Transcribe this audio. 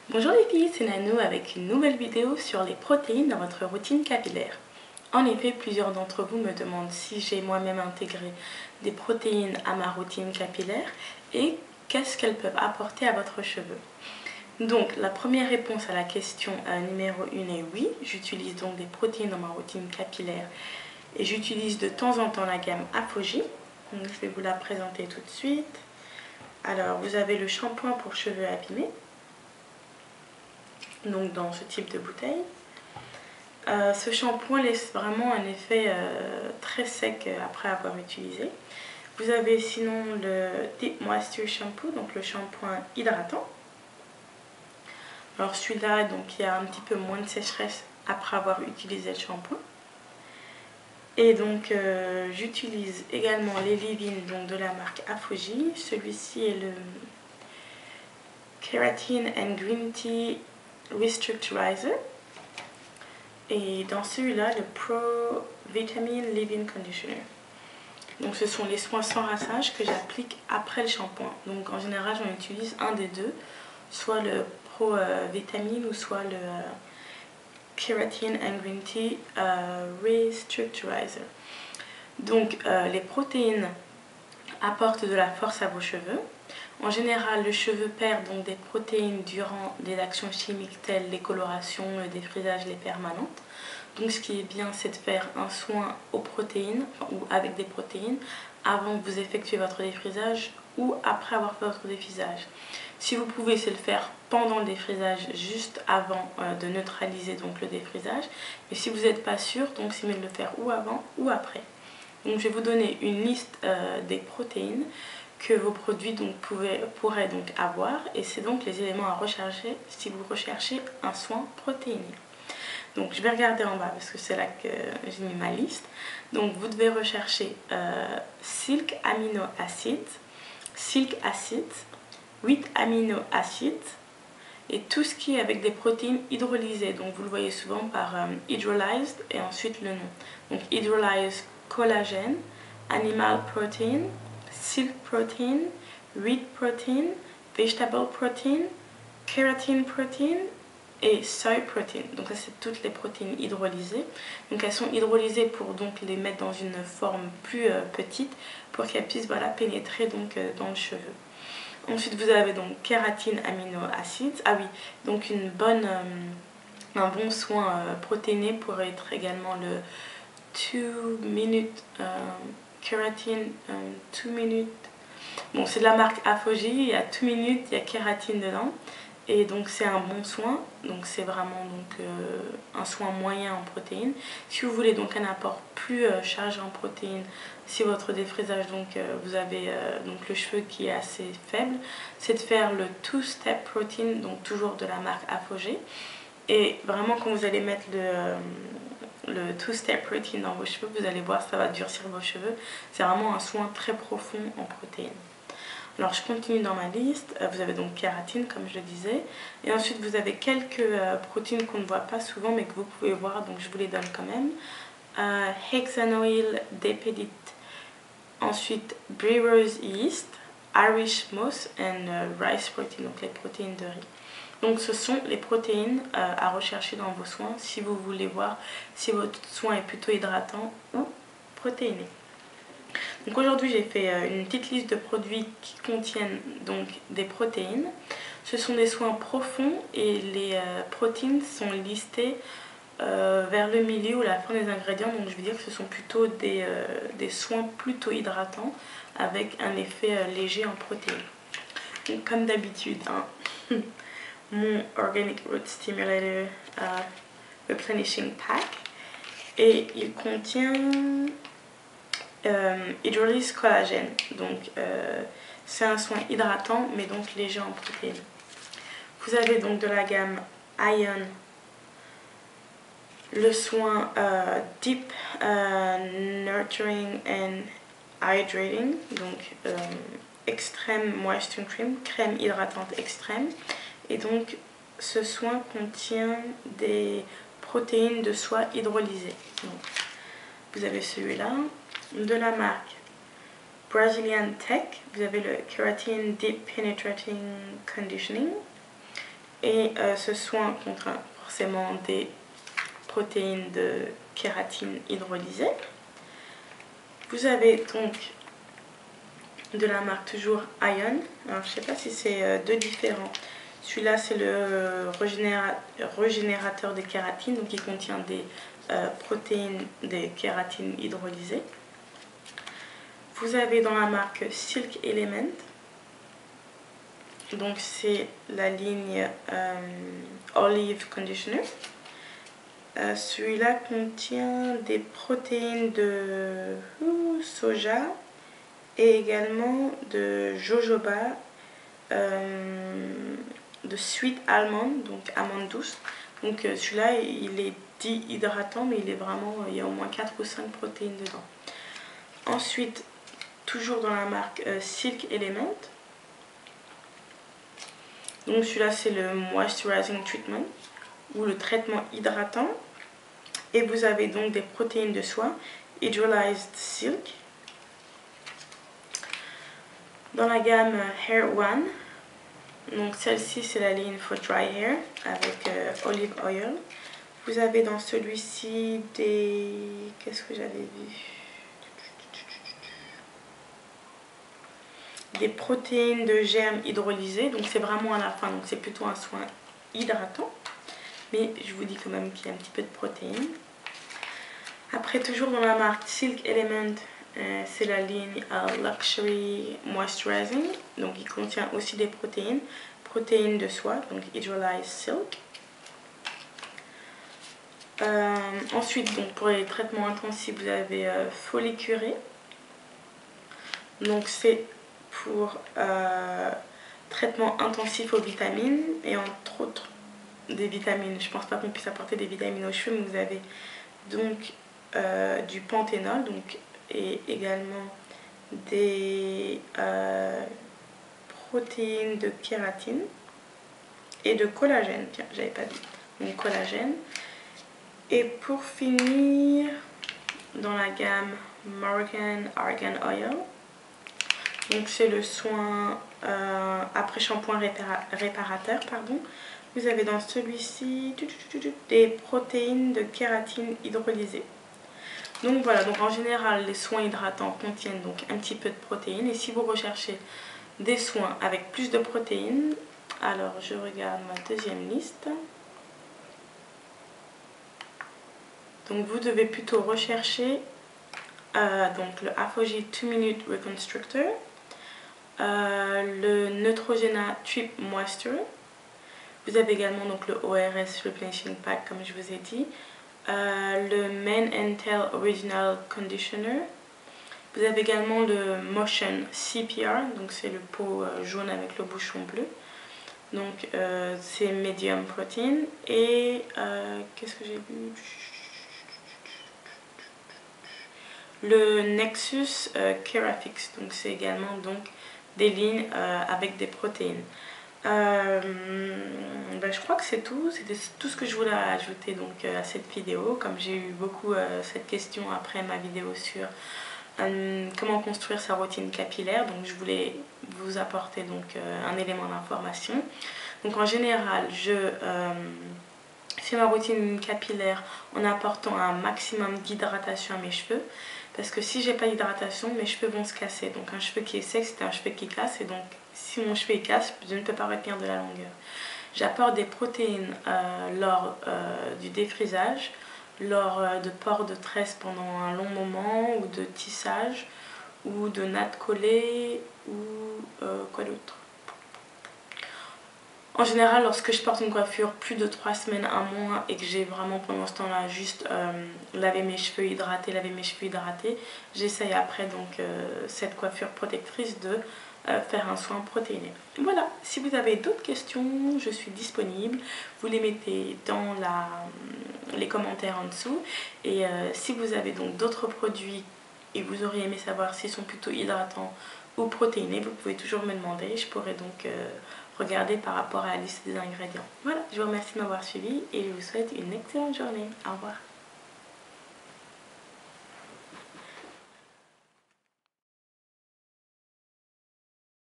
Bonjour les filles, c'est Nanou avec une nouvelle vidéo sur les protéines dans votre routine capillaire. En effet, plusieurs d'entre vous me demandent si j'ai moi-même intégré des protéines à ma routine capillaire et qu'est-ce qu'elles peuvent apporter à votre cheveu. Donc la première réponse à la question numéro 1 est oui, j'utilise donc des protéines dans ma routine capillaire et j'utilise de temps en temps la gamme Apogee. Donc je vais vous la présenter tout de suite. Alors vous avez le shampoing pour cheveux abîmés, donc dans ce type de bouteille. Ce shampoing laisse vraiment un effet très sec après avoir utilisé. Vous avez sinon le Deep Moisture Shampoo, donc le shampoing hydratant. Alors celui-là, donc il y a un petit peu moins de sécheresse après avoir utilisé le shampoing. Et donc j'utilise également les leave-in donc de la marque Apogee. Celui-ci est le Keratin and Green Tea Restructurizer. Et dans celui-là, le Pro Vitamin Leave-in Conditioner. Donc ce sont les soins sans rinçage que j'applique après le shampoing. Donc en général, j'en utilise un des deux, soit le Pro Vitamin ou soit le Keratin and Green Tea Restructurizer. Donc les protéines apportent de la force à vos cheveux. En général, le cheveu perd donc des protéines durant des actions chimiques telles les colorations, le défrisage, les permanentes. Donc ce qui est bien, c'est de faire un soin aux protéines, ou avec des protéines, avant que vous effectuez votre défrisage ou après avoir fait votre défrisage. Si vous pouvez, c'est le faire pendant le défrisage, juste avant de neutraliser donc le défrisage. Mais si vous n'êtes pas sûr, donc c'est mieux de le faire ou avant ou après. Donc je vais vous donner une liste des protéines que vos produits donc pourraient donc avoir, et c'est donc les éléments à rechercher si vous recherchez un soin protéiné. Donc je vais regarder en bas parce que c'est là que j'ai mis ma liste. Donc vous devez rechercher Silk Amino Acids, Silk Acid, 8 amino acides et tout ce qui est avec des protéines hydrolysées. Donc vous le voyez souvent par hydrolyzed et ensuite le nom. Donc hydrolyzed collagène, animal protein, silk protein, wheat protein, vegetable protein, keratin protein et soy protein. Donc ça c'est toutes les protéines hydrolysées. Donc elles sont hydrolysées pour donc les mettre dans une forme plus petite pour qu'elles puissent pénétrer donc dans le cheveu. Ensuite vous avez donc kératine amino acides. Ah oui, donc un bon soin protéiné pourrait être également le 2 minutes kératine 2 minutes. Bon, c'est de la marque Apogee, il y a 2 minutes, il y a kératine dedans. Et donc c'est un bon soin, donc c'est vraiment donc, un soin moyen en protéines. Si vous voulez donc un apport plus chargé en protéines, si votre défrisage donc vous avez donc le cheveu qui est assez faible, c'est de faire le 2-step protein, donc toujours de la marque Apogee. Et vraiment quand vous allez mettre le 2-step protein dans vos cheveux, vous allez voir ça va durcir vos cheveux. C'est vraiment un soin très profond en protéines. Alors je continue dans ma liste, vous avez donc kératine comme je le disais, et ensuite vous avez quelques protéines qu'on ne voit pas souvent mais que vous pouvez voir, donc je vous les donne quand même. Hexanoyl dipeptide, ensuite Brie Rose yeast, Irish moss et rice protein, donc les protéines de riz. Donc ce sont les protéines à rechercher dans vos soins si vous voulez voir si votre soin est plutôt hydratant ou protéiné. Donc aujourd'hui j'ai fait une petite liste de produits qui contiennent donc des protéines. Ce sont des soins profonds et les protéines sont listées vers le milieu ou la fin des ingrédients. Donc je veux dire que ce sont plutôt des soins plutôt hydratants avec un effet léger en protéines. Donc comme d'habitude, hein, mon Organic Root Stimulator Replenishing Pack, et il contient hydrolyse collagène, donc c'est un soin hydratant mais donc léger en protéines. Vous avez donc de la gamme Ion, le soin Deep Nurturing and Hydrating, donc extrême moisture cream, crème hydratante extrême, et donc ce soin contient des protéines de soie hydrolysées. Donc, vous avez celui-là. De la marque Brazilian Tech, vous avez le Keratin Deep Penetrating Conditioning. Et ce soin contient forcément des protéines de kératine hydrolysées. Vous avez donc de la marque toujours Ion. Alors je ne sais pas si c'est deux différents. Celui-là c'est le régénérateur de kératine, donc il contient des protéines de kératine hydrolysées. Vous avez dans la marque Silk Element, donc c'est la ligne Olive Conditioner. Celui-là contient des protéines de soja et également de jojoba, de sweet almond, donc amande douce. Donc celui-là il est dit hydratant, mais il y a au moins 4 ou 5 protéines dedans. Ensuite, toujours dans la marque Silk Element. Donc celui-là c'est le Moisturizing Treatment ou le traitement hydratant. Et vous avez donc des protéines de soie, Hydrolyzed Silk. Dans la gamme Hair One, donc celle-ci c'est la ligne for dry hair avec olive oil. Vous avez dans celui-ci des... Qu'est-ce que j'avais vu? Des protéines de germes hydrolysées, donc c'est vraiment à la fin, donc c'est plutôt un soin hydratant. Mais je vous dis quand même qu'il y a un petit peu de protéines. Après, toujours dans la marque Silk Element, c'est la ligne Luxury Moisturizing. Donc il contient aussi des protéines de soie, donc Hydrolyzed Silk. Ensuite, donc, pour les traitements intensifs, vous avez Folicuré. Donc c'est pour traitement intensif aux vitamines et entre autres des vitamines. Je pense pas qu'on puisse apporter des vitamines aux cheveux, mais vous avez donc du panthénol, donc, et également des protéines de kératine et de collagène. Tiens, j'avais pas dit. Donc collagène. Et pour finir, dans la gamme Moroccan Argan Oil, donc c'est le soin après shampoing réparateur, pardon. Vous avez dans celui-ci des protéines de kératine hydrolysées. Donc voilà, donc en général les soins hydratants contiennent donc un petit peu de protéines. Et si vous recherchez des soins avec plus de protéines, alors je regarde ma deuxième liste. Donc vous devez plutôt rechercher donc le Aphogee 2 Minute Reconstructor, le Neutrogena Trip Moisture. Vous avez également donc le ORS Replenishing Pack comme je vous ai dit, le Men and Tail Original Conditioner. Vous avez également le Motion CPR, donc c'est le pot jaune avec le bouchon bleu. Donc c'est medium protein. Et qu'est-ce que j'ai vu? Le Nexus Kerafix, donc c'est également donc des lignes avec des protéines. Je crois que c'est tout. C'était tout ce que je voulais ajouter donc à cette vidéo. Comme j'ai eu beaucoup cette question après ma vidéo sur comment construire sa routine capillaire, donc je voulais vous apporter donc un élément d'information. Donc en général, je fais ma routine capillaire en apportant un maximum d'hydratation à mes cheveux, parce que si j'ai pas d'hydratation, mes cheveux vont se casser. Donc un cheveu qui est sec, c'est un cheveu qui casse, et donc si mon cheveu est casse, je ne peux pas retenir de la longueur. J'apporte des protéines lors du défrisage, lors de port de tresse pendant un long moment, ou de tissage, ou de nattes collées, ou quoi d'autre. En général, lorsque je porte une coiffure plus de 3 semaines, un mois, et que j'ai vraiment pendant ce temps-là juste lavé mes cheveux hydratés, j'essaye après donc cette coiffure protectrice de faire un soin protéiné. Voilà, si vous avez d'autres questions, je suis disponible. Vous les mettez dans les commentaires en dessous. Et si vous avez donc d'autres produits et vous auriez aimé savoir s'ils sont plutôt hydratants ou protéinés, vous pouvez toujours me demander. Je pourrais donc regarder par rapport à la liste des ingrédients. Voilà, je vous remercie de m'avoir suivi et je vous souhaite une excellente journée. Au revoir.